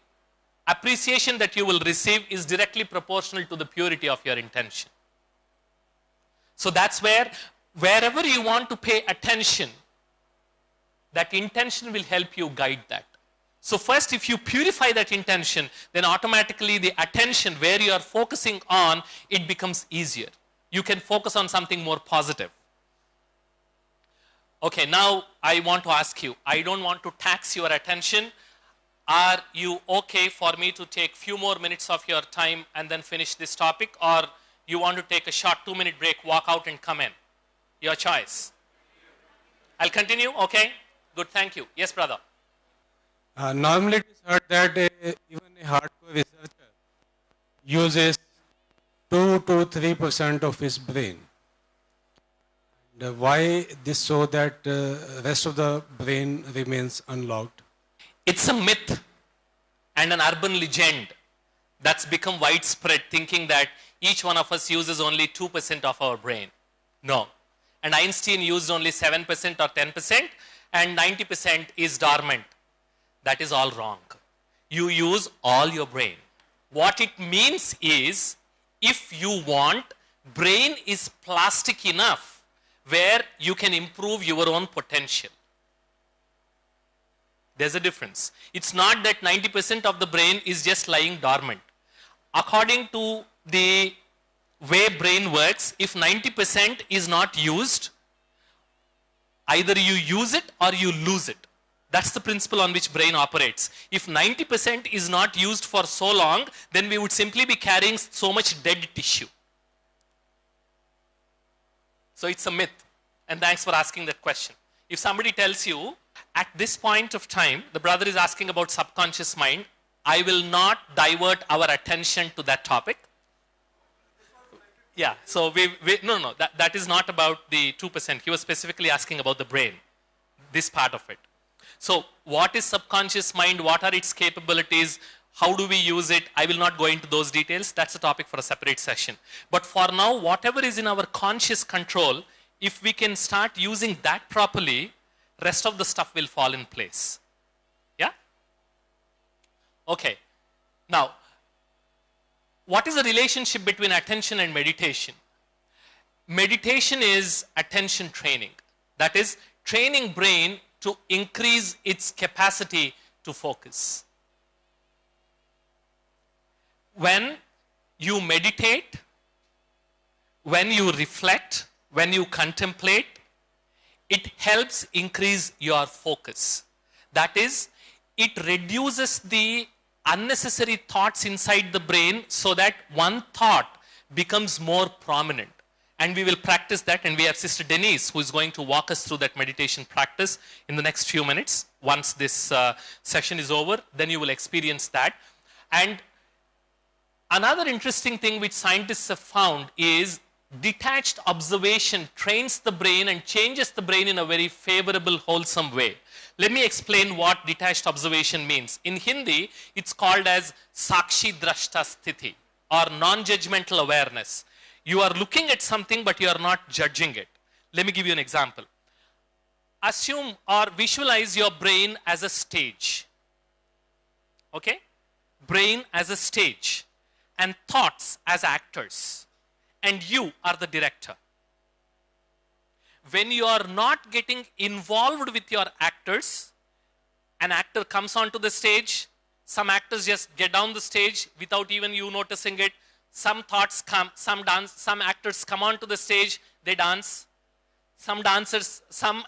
appreciation that you will receive is directly proportional to the purity of your intention. So that's where, wherever you want to pay attention, that intention will help you guide that. So first, if you purify that intention, then automatically the attention where you are focusing on, it becomes easier. You can focus on something more positive. Okay, now I want to ask you, I don't want to tax your attention. Are you okay for me to take few more minutes of your time and then finish this topic? Or you want to take a short 2-minute break, walk out and come in? Your choice. I'll continue, okay? Good, thank you. Yes, brother. Normally it is heard that even a hardcore researcher uses 2 to 3% of his brain. And why this, so that rest of the brain remains unlocked? It's a myth and an urban legend that's become widespread, thinking that each one of us uses only 2% of our brain. No. And Einstein used only 7% or 10%, and 90% is dormant. That is all wrong. You use all your brain. What it means is, if you want, brain is plastic enough where you can improve your own potential. There's a difference. It's not that 90% of the brain is just lying dormant. According to the way brain works, if 90% is not used, either you use it or you lose it. That's the principle on which brain operates. If 90% is not used for so long, then we would simply be carrying so much dead tissue. So it's a myth. And thanks for asking that question. If somebody tells you, at this point of time, the brother is asking about subconscious mind, I will not divert our attention to that topic. Yeah, so that is not about the 2%. He was specifically asking about the brain, this part of it. So what is subconscious mind? What are its capabilities? How do we use it? I will not go into those details. That's a topic for a separate session. But for now, whatever is in our conscious control, if we can start using that properly, rest of the stuff will fall in place. Yeah? Okay. Now, what is the relationship between attention and meditation? Meditation is attention training. That is, training brain to increase its capacity to focus. When you meditate, when you reflect, when you contemplate, it helps increase your focus. That is, it reduces the unnecessary thoughts inside the brain so that one thought becomes more prominent. And we will practice that, and we have Sister Denise who is going to walk us through that meditation practice in the next few minutes. Once this session is over, then you will experience that. And another interesting thing which scientists have found is detached observation trains the brain and changes the brain in a very favorable, wholesome way. Let me explain what detached observation means. In Hindi, it's called as Sakshi Drashta Sthiti, or non-judgmental awareness. You are looking at something, but you are not judging it. Let me give you an example. Assume or visualize your brain as a stage. Okay? Brain as a stage, and thoughts as actors, and you are the director. When you are not getting involved with your actors, an actor comes onto the stage, some actors just get down the stage without even you noticing it. Some thoughts come, some actors come onto the stage, they dance. Some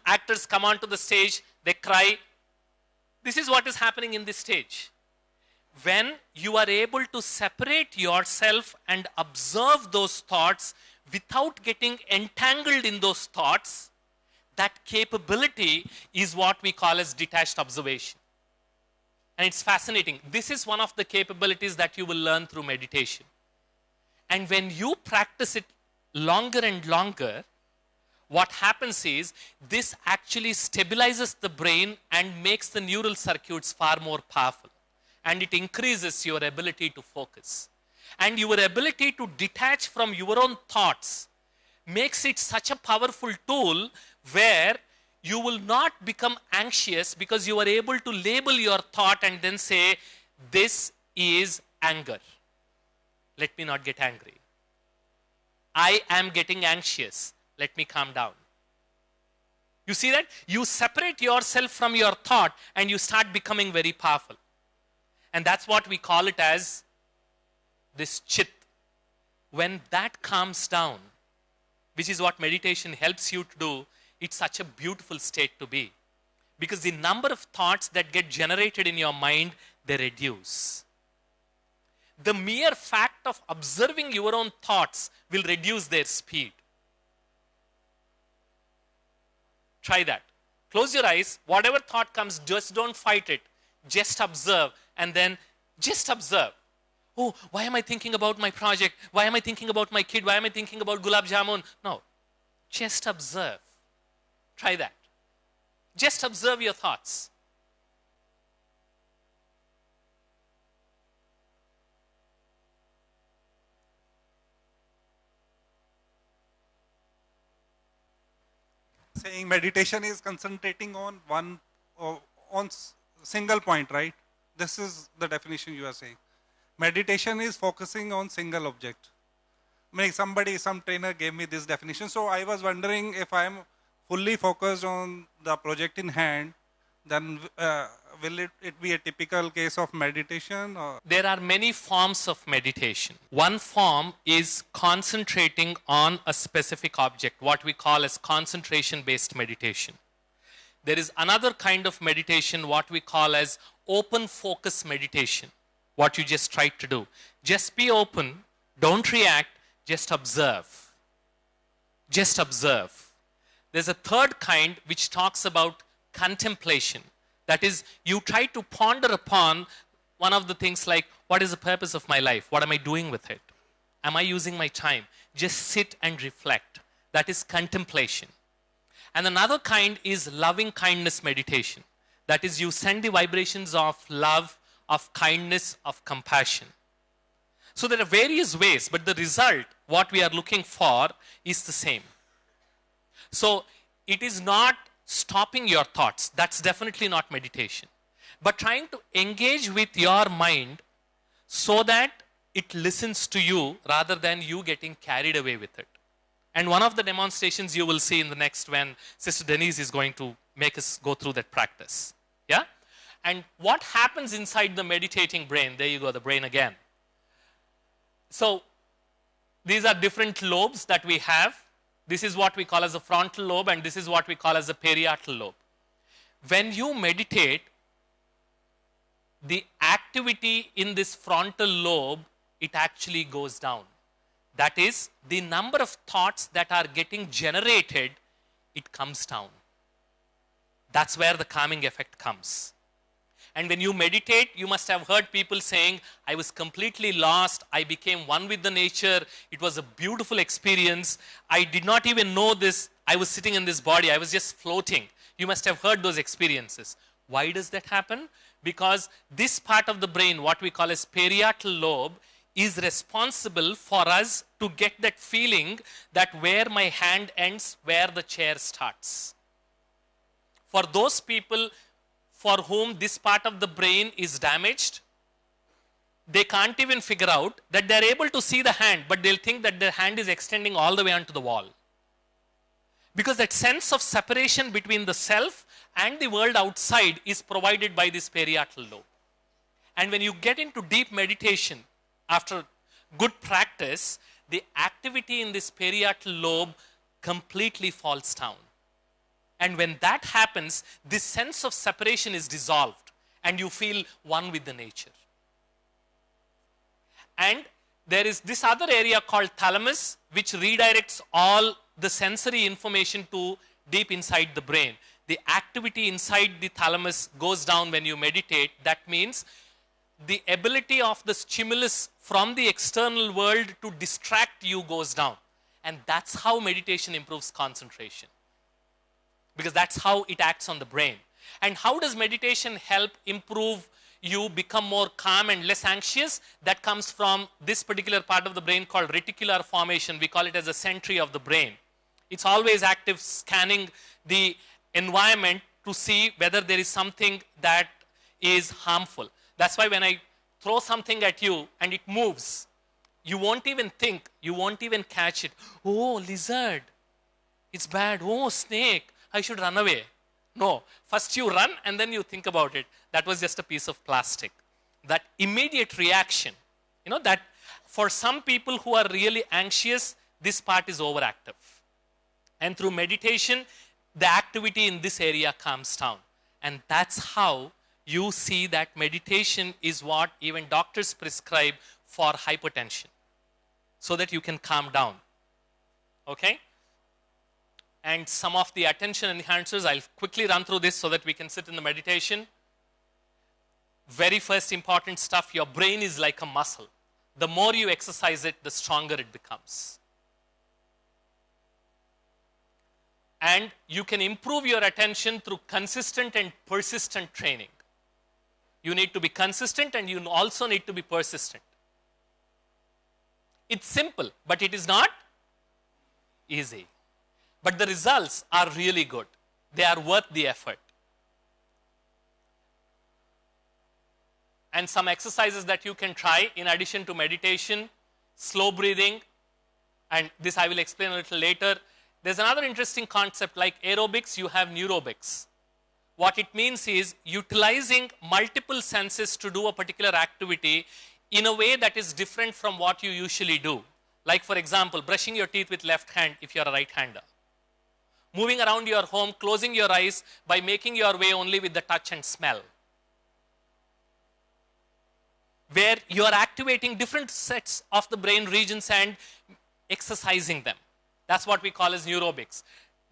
actors come onto the stage, they cry. This is what is happening in this stage. When you are able to separate yourself and observe those thoughts without getting entangled in those thoughts, that capability is what we call as detached observation. And it's fascinating. This is one of the capabilities that you will learn through meditation. And when you practice it longer and longer, what happens is this actually stabilizes the brain and makes the neural circuits far more powerful. And it increases your ability to focus. And your ability to detach from your own thoughts makes it such a powerful tool where you will not become anxious because you are able to label your thought and then say, this is anger. Let me not get angry. I am getting anxious. Let me calm down. You see that? You separate yourself from your thought and you start becoming very powerful. And that's what we call it as this chit. When that calms down, which is what meditation helps you to do, it's such a beautiful state to be. Because the number of thoughts that get generated in your mind, they reduce. The mere fact of observing your own thoughts will reduce their speed. Try that. Close your eyes. Whatever thought comes, just don't fight it. Just observe, and then just observe. Oh, why am I thinking about my project? Why am I thinking about my kid? Why am I thinking about gulab jamun? No. Just observe. Try that. Just observe your thoughts. Saying meditation is concentrating on single point, right? This is the definition you are saying. Meditation is focusing on single object. Some trainer gave me this definition. So I was wondering if I am fully focused on the project in hand, then will it be a typical case of meditation? Or? There are many forms of meditation. One form is concentrating on a specific object, what we call as concentration-based meditation. There is another kind of meditation, what we call as open focus meditation, what you just tried to do. Just be open, don't react, just observe. Just observe. There's a third kind which talks about contemplation. That is, you try to ponder upon one of the things like, what is the purpose of my life? What am I doing with it? Am I using my time? Just sit and reflect. That is contemplation. And another kind is loving kindness meditation. That is, you send the vibrations of love, of kindness, of compassion. So there are various ways, but the result, what we are looking for, is the same. So it is not stopping your thoughts. That's definitely not meditation. But trying to engage with your mind so that it listens to you rather than you getting carried away with it. And one of the demonstrations you will see in the next when Sister Denise is going to make us go through that practice. Yeah? And what happens inside the meditating brain? There you go, the brain again. So these are different lobes that we have. This is what we call as the frontal lobe, and this is what we call as the parietal lobe. When you meditate, the activity in this frontal lobe, it actually goes down. That is, the number of thoughts that are getting generated, it comes down. That's where the calming effect comes. And when you meditate, you must have heard people saying, I was completely lost, I became one with the nature, it was a beautiful experience, I did not even know this, I was sitting in this body, I was just floating. You must have heard those experiences. Why does that happen? Because this part of the brain, what we call as parietal lobe, is responsible for us to get that feeling that where my hand ends, where the chair starts. For those people for whom this part of the brain is damaged, they can't even figure out that they're able to see the hand, but they'll think that the hand is extending all the way onto the wall. Because that sense of separation between the self and the world outside is provided by this parietal lobe. And when you get into deep meditation, after good practice, the activity in this parietal lobe completely falls down. And when that happens, this sense of separation is dissolved and you feel one with the nature. And there is this other area called thalamus, which redirects all the sensory information to deep inside the brain. The activity inside the thalamus goes down when you meditate. That means the ability of the stimulus from the external world to distract you goes down. And that's how meditation improves concentration. Because that's how it acts on the brain. And how does meditation help improve you become more calm and less anxious? That comes from this particular part of the brain called reticular formation. We call it as a sentry of the brain. It's always active, scanning the environment to see whether there is something that is harmful. That's why when I throw something at you and it moves, you won't even think, you won't even catch it. Oh, lizard, it's bad. Oh, snake, I should run away. No, first you run and then you think about it. That was just a piece of plastic. That immediate reaction, that for some people who are really anxious, this part is overactive. And through meditation, the activity in this area calms down. And that's how you see that meditation is what even doctors prescribe for hypertension, so that you can calm down. Okay? And some of the attention enhancers, I'll quickly run through this so that we can sit in the meditation. Very first important stuff, your brain is like a muscle. The more you exercise it, the stronger it becomes. And you can improve your attention through consistent and persistent training. You need to be consistent and you also need to be persistent. It's simple, but it is not easy. But the results are really good. They are worth the effort. And some exercises that you can try in addition to meditation, slow breathing, and this I will explain a little later. There's another interesting concept, like aerobics, you have neurobics. What it means is utilizing multiple senses to do a particular activity in a way that is different from what you usually do. Like, for example, brushing your teeth with left hand if you're a right-hander. Moving around your home, closing your eyes by making your way only with the touch and smell. Where you are activating different sets of the brain regions and exercising them. That's what we call as neurobics.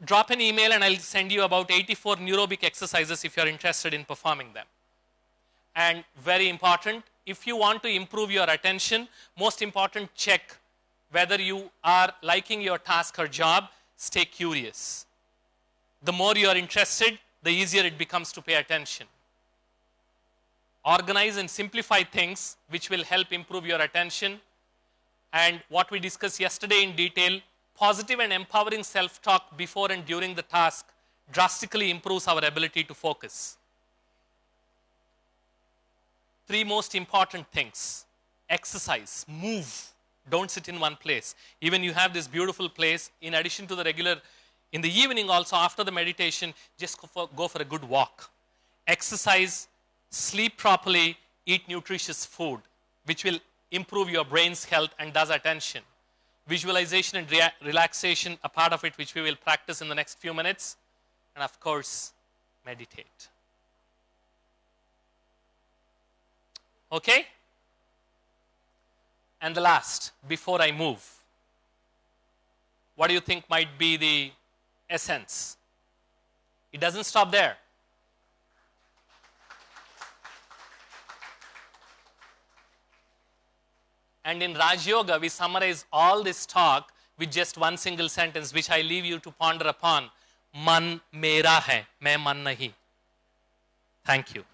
Drop an email and I'll send you about 84 neurobic exercises if you're interested in performing them. And very important, if you want to improve your attention, most important, check whether you are liking your task or job. Stay curious. The more you are interested, the easier it becomes to pay attention. Organize and simplify things which will help improve your attention. And what we discussed yesterday in detail, positive and empowering self-talk before and during the task drastically improves our ability to focus. 3 most important things. Exercise, move. Don't sit in one place. Even you have this beautiful place, in addition to the regular, in the evening also after the meditation, just go for a good walk. Exercise sleep properly, eat nutritious food, which will improve your brain's health and does attention. Visualization and relaxation, a part of it which we will practice in the next few minutes. And of course, meditate. Okay? And the last, before I move, what do you think might be the essence? It doesn't stop there. And in Raj Yoga, we summarize all this talk with just one single sentence, which I leave you to ponder upon. Man mera hai, main man nahi. Thank you.